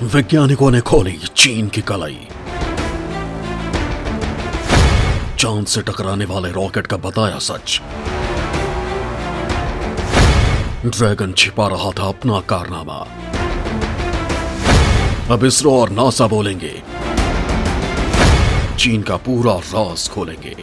वैज्ञानिकों ने खोली चीन की कलाई। चांद से टकराने वाले रॉकेट का बताया सच। ड्रैगन छिपा रहा था अपना कारनामा। अब इसरो और नासा बोलेंगे, चीन का पूरा राज खोलेंगे।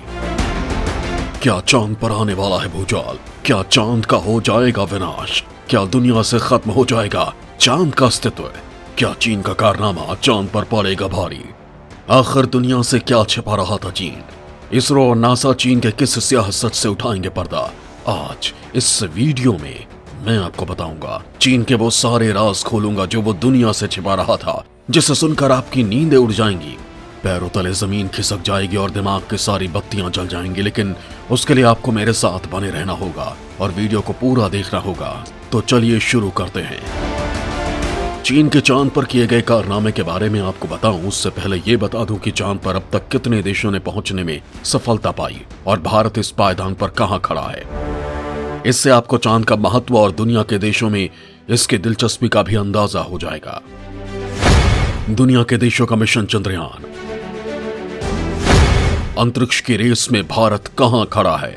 क्या चांद पर आने वाला है भूचाल? क्या चांद का हो जाएगा विनाश? क्या दुनिया से खत्म हो जाएगा चांद का अस्तित्व? क्या चीन का कारनामा चांद पर पड़ेगा भारी? आखिर दुनिया से क्या छिपा रहा था चीन? इसरो और नासा चीन के किस स्याह सच से उठाएंगे पर्दा? आज इस वीडियो में मैं आपको बताऊंगा। चीन के वो सारे राज खोलूंगा जो वो दुनिया से छिपा रहा था, जिसे सुनकर आपकी नींदें उड़ जाएंगी, पैरों तले जमीन खिसक जाएगी और दिमाग की सारी बत्तियां जल जाएंगी। लेकिन उसके लिए आपको मेरे साथ बने रहना होगा और वीडियो को पूरा देखना होगा। तो चलिए शुरू करते हैं। चीन के चांद पर किए गए कारनामे के बारे में आपको बताऊं, उससे पहले ये बता दूं कि चांद पर अब तक कितने देशों ने पहुंचने में सफलता पाई और भारत इस पायदान पर कहां खड़ा है। इससे आपको चांद का महत्व और दुनिया के देशों में इसकी दिलचस्पी का भी अंदाजा हो जाएगा। दुनिया के देशों का मिशन चंद्रयान। अंतरिक्ष की रेस में भारत कहां खड़ा है?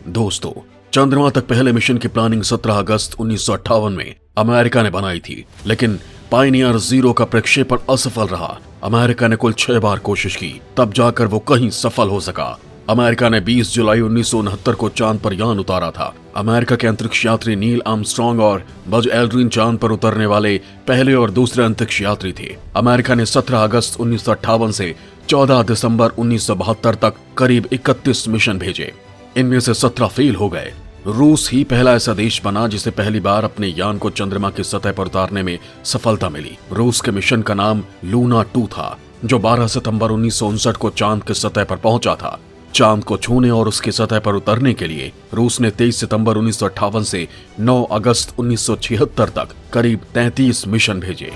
दोस्तों, चंद्रमा तक पहले मिशन की प्लानिंग 17 अगस्त 1958 में अमेरिका ने बनाई थी, लेकिन पायनियर 0 का प्रक्षेपण असफल रहा। अमेरिका ने कुल 6 बार कोशिश की, तब जाकर वो कहीं सफल हो सका। अमेरिका ने 20 जुलाई 1969 को चांद पर यान उतारा था। अमेरिका के अंतरिक्ष यात्री नील आर्मस्ट्रांग और बज एल्ड्रिन चांद पर उतरने वाले पहले और दूसरे अंतरिक्ष यात्री थे। अमेरिका ने 17 अगस्त 1958 से 14 दिसंबर 1972 तक करीब 31 मिशन भेजे। इनमें से 17 फेल हो गए। रूस ही पहला ऐसा देश बना जिसे पहली बार अपने यान को चंद्रमा की सतह पर उतारने में सफलता मिली। रूस के मिशन का नाम लूना 2 था, जो 12 सितंबर 1959 को चांद की सतह पर पहुंचा था। चांद को छूने और उसकी सतह पर उतरने के लिए रूस ने 23 सितंबर 1958 से 9 अगस्त 1976 तक करीब 33 मिशन भेजे।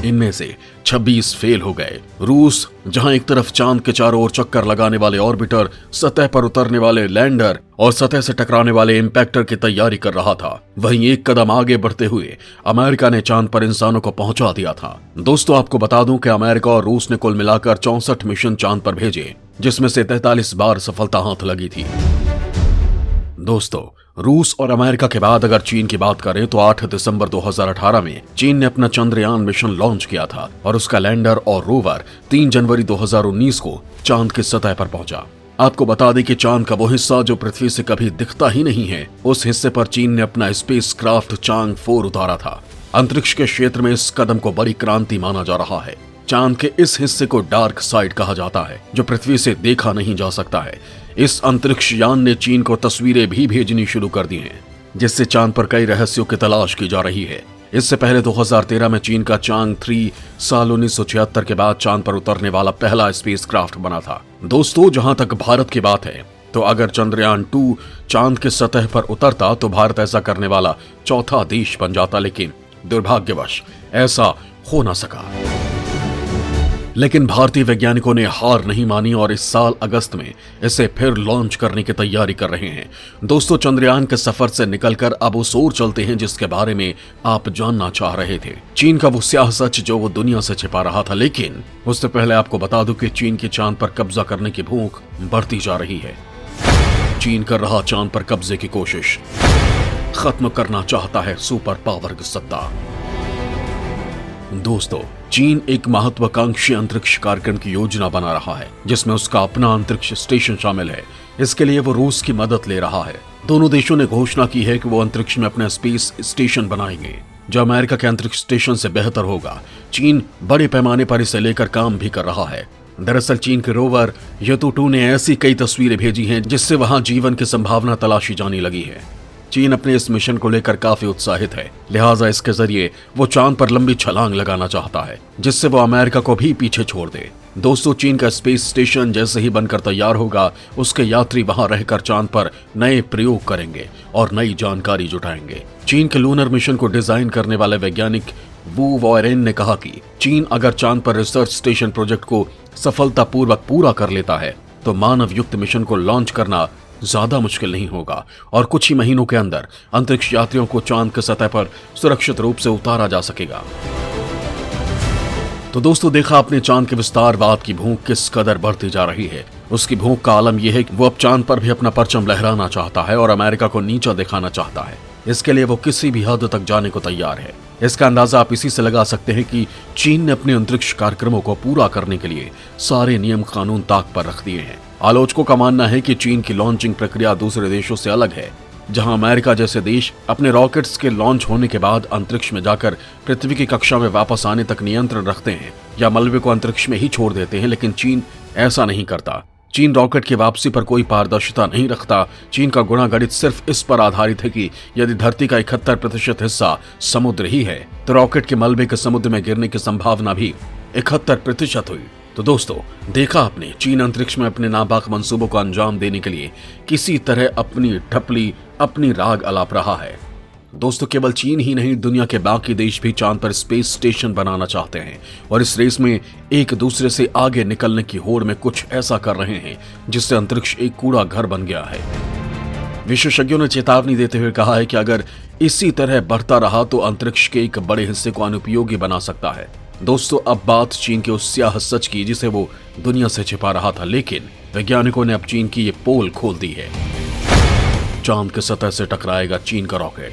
इनमें से 26 फेल हो गए। रूस जहां एक तरफ चांद के चारों ओर चक्कर लगाने वाले ऑर्बिटर, सतह पर उतरने वाले लैंडर और सतह से टकराने वाले इंपैक्टर की तैयारी कर रहा था, वहीं एक कदम आगे बढ़ते हुए अमेरिका ने चांद पर इंसानों को पहुंचा दिया था। दोस्तों, आपको बता दूं कि अमेरिका और रूस ने कुल मिलाकर 64 मिशन चांद पर भेजे, जिसमें से 43 बार सफलता हाथ लगी थी। दोस्तों, रूस और अमेरिका के बाद अगर चीन की बात करें तो 8 दिसंबर 2018 में चीन ने अपना चंद्रयान मिशन लॉन्च किया था और उसका लैंडर और रोवर 3 जनवरी 2019 को चांद की सतह पर पहुंचा। आपको बता दें कि चांद का वो हिस्सा जो पृथ्वी से कभी दिखता ही नहीं है, उस हिस्से पर चीन ने अपना स्पेस क्राफ्ट चांग 4 उतारा था। अंतरिक्ष के क्षेत्र में इस कदम को बड़ी क्रांति माना जा रहा है। चांद के इस हिस्से को डार्क साइड कहा जाता है, जो पृथ्वी से देखा नहीं जा सकता है। इस अंतरिक्ष यान ने चीन को तस्वीरें भी भेजनी शुरू कर दी हैं, जिससे चांद पर कई रहस्यों की तलाश की जा रही है। इससे पहले 2013 में चीन का चांग 3 साल 1976 के बाद चांद पर उतरने वाला पहला स्पेस क्राफ्ट बना था। दोस्तों, जहां तक भारत की बात है, तो अगर चंद्रयान 2 चांद के सतह पर उतरता तो भारत ऐसा करने वाला चौथा देश बन जाता, लेकिन दुर्भाग्यवश ऐसा हो न सका। लेकिन भारतीय वैज्ञानिकों ने हार नहीं मानी और इस साल अगस्त में इसे फिर लॉन्च करने की तैयारी कर रहे हैं। दोस्तों, चंद्रयान के सफर से निकलकर अब उस ओर चलते हैं जिसके बारे में आप जानना चाह रहे थे। चीन का वो स्याह सच जो वो दुनिया से छिपा रहा था। लेकिन उससे पहले आपको बता दूं कि चीन की चांद पर कब्जा करने की भूख बढ़ती जा रही है। चीन कर रहा चांद पर कब्जे की कोशिश, खत्म करना चाहता है सुपर पावर की सत्ता। दोस्तों, चीन एक महत्वाकांक्षी अंतरिक्ष कार्यक्रम की योजना बना रहा है, जिसमें उसका अपना अंतरिक्ष स्टेशन शामिल है। इसके लिए वो रूस की मदद ले रहा है। दोनों देशों ने घोषणा की है कि वो अंतरिक्ष में अपना स्पेस स्टेशन बनाएंगे, जो अमेरिका के अंतरिक्ष स्टेशन से बेहतर होगा। चीन बड़े पैमाने पर इसे लेकर काम भी कर रहा है। दरअसल चीन के रोवर यतु 2 ने ऐसी कई तस्वीरें भेजी हैं जिससे वहां जीवन की संभावना तलाशी जाने लगी है। चीन अपने इस मिशन को लेकर काफी उत्साहित है, लिहाजा इसके जरिए वो चांद पर लंबी छलांग लगाना चाहता है, जिससे वो अमेरिका को भी पीछे छोड़ दे। दोस्तों, चीन का स्पेस स्टेशन जैसे ही बनकर तैयार होगा, उसके यात्री वहां रहकर चांद पर नए प्रयोग करेंगे और नई जानकारी जुटाएंगे। चीन के लूनर मिशन को डिजाइन करने वाले वैज्ञानिक वू वॉयरेन ने कहा कि चीन अगर चांद पर रिसर्च स्टेशन प्रोजेक्ट को सफलतापूर्वक पूरा कर लेता है तो मानव युक्त मिशन को लॉन्च करना ज्यादा मुश्किल नहीं होगा और कुछ ही महीनों के अंदर अंतरिक्ष यात्रियों को चांद की सतह पर सुरक्षित रूप से उतारा जा सकेगा। तो दोस्तों, देखा आपने चांद के विस्तारवाद की भूख किस कदर बढ़ती जा रही है। उसकी भूख का आलम यह है कि वो अब चांद पर भी अपना परचम लहराना चाहता है और अमेरिका को नीचा दिखाना चाहता है। इसके लिए वो किसी भी हद तक जाने को तैयार है। इसका अंदाजा आप इसी से लगा सकते हैं कि चीन ने अपने अंतरिक्ष कार्यक्रमों को पूरा करने के लिए सारे नियम कानून ताक पर रख दिए हैं। आलोचकों का मानना है कि चीन की लॉन्चिंग प्रक्रिया दूसरे देशों से अलग है। जहां अमेरिका जैसे देश अपने रॉकेट्स के लॉन्च होने के बाद अंतरिक्ष में जाकर पृथ्वी की कक्षा में वापस आने तक नियंत्रण रखते हैं या मलबे को अंतरिक्ष में ही छोड़ देते हैं, लेकिन चीन ऐसा नहीं करता। चीन रॉकेट की वापसी पर कोई पारदर्शिता नहीं रखता। चीन का गुणागणित सिर्फ इस पर आधारित है कि यदि धरती का 71% हिस्सा समुद्र ही है तो रॉकेट के मलबे के समुद्र में गिरने की संभावना भी 71% हुई। तो दोस्तों, देखा आपने, चीन अंतरिक्ष में अपने नापाक मंसूबों को अंजाम देने के लिए किसी तरह अपनी ढपली, अपनी राग अलाप रहा है। दोस्तों, केवल चीन ही नहीं, दुनिया के बाकी देश भी चांद पर स्पेस स्टेशन बनाना चाहते हैं और इस रेस में एक दूसरे से आगे निकलने की होड़ में कुछ ऐसा कर रहे हैं जिससे अंतरिक्ष एक कूड़ा घर बन गया है। विशेषज्ञों ने चेतावनी देते हुए कहा है कि अगर इसी तरह बढ़ता रहा तो अंतरिक्ष के एक बड़े हिस्से को अनुपयोगी बना सकता है। दोस्तों, अब बात चीन के उस स्याह सच की जिसे वो दुनिया से छिपा रहा था, लेकिन वैज्ञानिकों ने अब चीन की ये पोल खोल दी है। चांद की सतह से टकराएगा चीन का रॉकेट,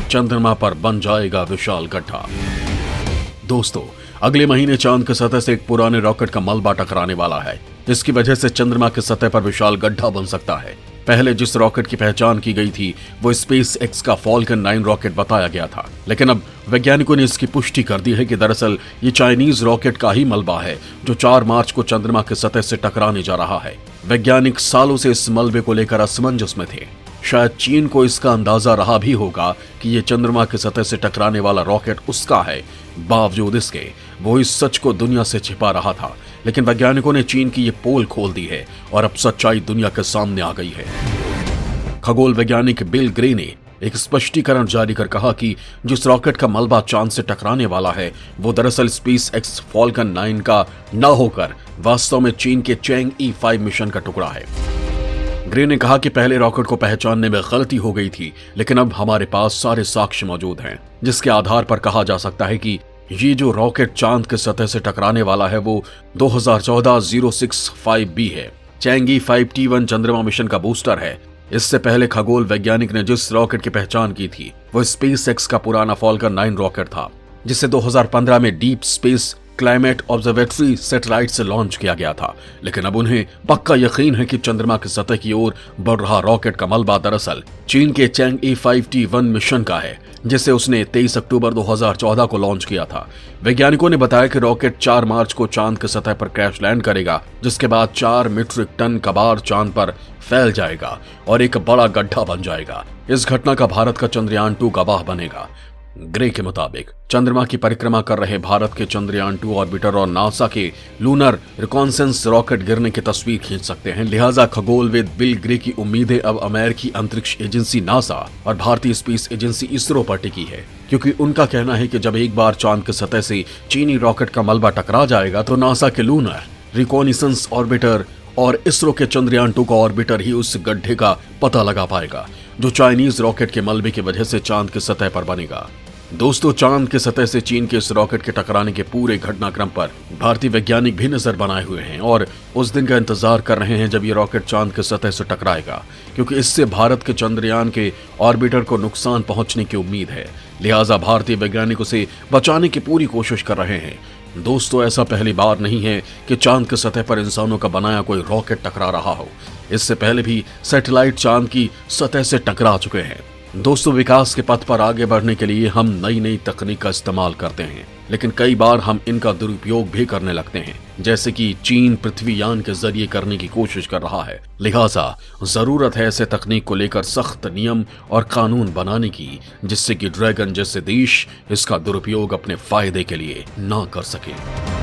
चंद्रमा पर बन जाएगा विशाल गड्ढा। दोस्तों, अगले महीने चांद की सतह से एक पुराने रॉकेट का मलबा टकराने वाला है। इसकी वजह से चंद्रमा की सतह पर विशाल गड्ढा बन सकता है। पहले जिस रॉकेट की पहचान की गई थी वो स्पेस एक्स का फॉल्कन 9 रॉकेट बताया गया था, लेकिन अब वैज्ञानिकों ने इसकी पुष्टि कर दी है कि दरअसल ये चाइनीज रॉकेट का ही मलबा है जो 4 मार्च को चंद्रमा की सतह से टकराने जा रहा है। वैज्ञानिक सालों से इस मलबे को लेकर असमंजस में थे। शायद चीन को इसका अंदाजा रहा भी होगा कि ये चंद्रमा की सतह से टकराने वाला रॉकेट उसका है, बावजूद इसके वो इस सच को दुनिया से छिपा रहा था। लेकिन वैज्ञानिकों ने चीन की ये पोल खोल दी है और अब सच्चाई दुनिया के सामने आ गई है। खगोल वैज्ञानिक बिल ग्रे ने एक स्पष्टीकरण जारी कर कहा कि जिस रॉकेट का मलबा चांद से टकराने वाला है वो दरअसल स्पेस एक्स फॉल्कन 9 का न होकर वास्तव में चीन के चैंग E5 मिशन का टुकड़ा है। ग्रे ने कहा कि पहले रॉकेट को पहचानने में गलती हो गई थी, लेकिन अब हमारे पास सारे साक्ष्य मौजूद हैं जिसके आधार पर कहा जा सकता है कि ये जो रॉकेट चांद के सतह से टकराने वाला है वो 2014 065B है। चैंग E5 T1 चंद्रमा मिशन का बूस्टर है। इससे पहले खगोल वैज्ञानिक ने जिस रॉकेट की पहचान की थी वो स्पेस एक्स का पुराना फॉल्कन 9 रॉकेट था, जिसे 2015 में deep space climate observatory satellite से लॉन्च किया गया था। लेकिन अब उन्हें पक्का यकीन है कि चंद्रमा की सतह की ओर बढ़ रहा रॉकेट का मलबा दरअसल चीन के चैंग E5 T1 मिशन का है, जिसे उसने 23 अक्टूबर 2014 को लॉन्च किया था। वैज्ञानिकों ने बताया कि रॉकेट 4 मार्च को चांद की सतह पर क्रैश लैंड करेगा, जिसके बाद 4 मीट्रिक टन कबाड़ चांद पर फैल जाएगा और एक बड़ा गड्ढा बन जाएगा। इस घटना का भारत का चंद्रयान 2 गवाह बनेगा। ग्रे के मुताबिक चंद्रमा की परिक्रमा कर रहे भारत के चंद्रयान 2 ऑर्बिटर और नासा के लूनर रिकॉन्सेंस रॉकेट गिरने की तस्वीर खींच सकते हैं। लिहाजा खगोलविद बिल ग्रे की उम्मीदें अब अमेरिकी अंतरिक्ष एजेंसी नासा और भारतीय स्पेस एजेंसी इसरो पर टिकी है, क्योंकि उनका कहना है कि जब एक बार चांद की सतह से चीनी रॉकेट का मलबा टकरा जाएगा तो नासा के लूनर रिकॉनिसेंस ऑर्बिटर और इसरो के चंद्रयान 2 का ऑर्बिटर ही उस गड्ढे का पता लगा पाएगा जो चाइनीज रॉकेट के मलबे की वजह से चांद की सतह पर बनेगा। दोस्तों, चांद की सतह से चीन के इस रॉकेट के टकराने के पूरे घटनाक्रम पर भारतीय वैज्ञानिक भी नजर बनाए हुए हैं और उस दिन का इंतजार कर रहे हैं जब ये रॉकेट चांद की सतह से टकराएगा, क्योंकि इससे भारत के चंद्रयान के ऑर्बिटर को नुकसान पहुंचने की उम्मीद है। लिहाजा भारतीय वैज्ञानिक उसे बचाने की पूरी कोशिश कर रहे हैं। दोस्तों, ऐसा पहली बार नहीं है कि चांद की सतह पर इंसानों का बनाया कोई रॉकेट टकरा रहा हो। इससे पहले भी सैटेलाइट चांद की सतह से टकरा चुके हैं। दोस्तों, विकास के पथ पर आगे बढ़ने के लिए हम नई नई तकनीक का इस्तेमाल करते हैं, लेकिन कई बार हम इनका दुरुपयोग भी करने लगते हैं, जैसे कि चीन पृथ्वी यान के जरिए करने की कोशिश कर रहा है। लिहाजा जरूरत है ऐसे तकनीक को लेकर सख्त नियम और कानून बनाने की, जिससे कि ड्रैगन जैसे देश इसका दुरुपयोग अपने फायदे के लिए ना कर सके।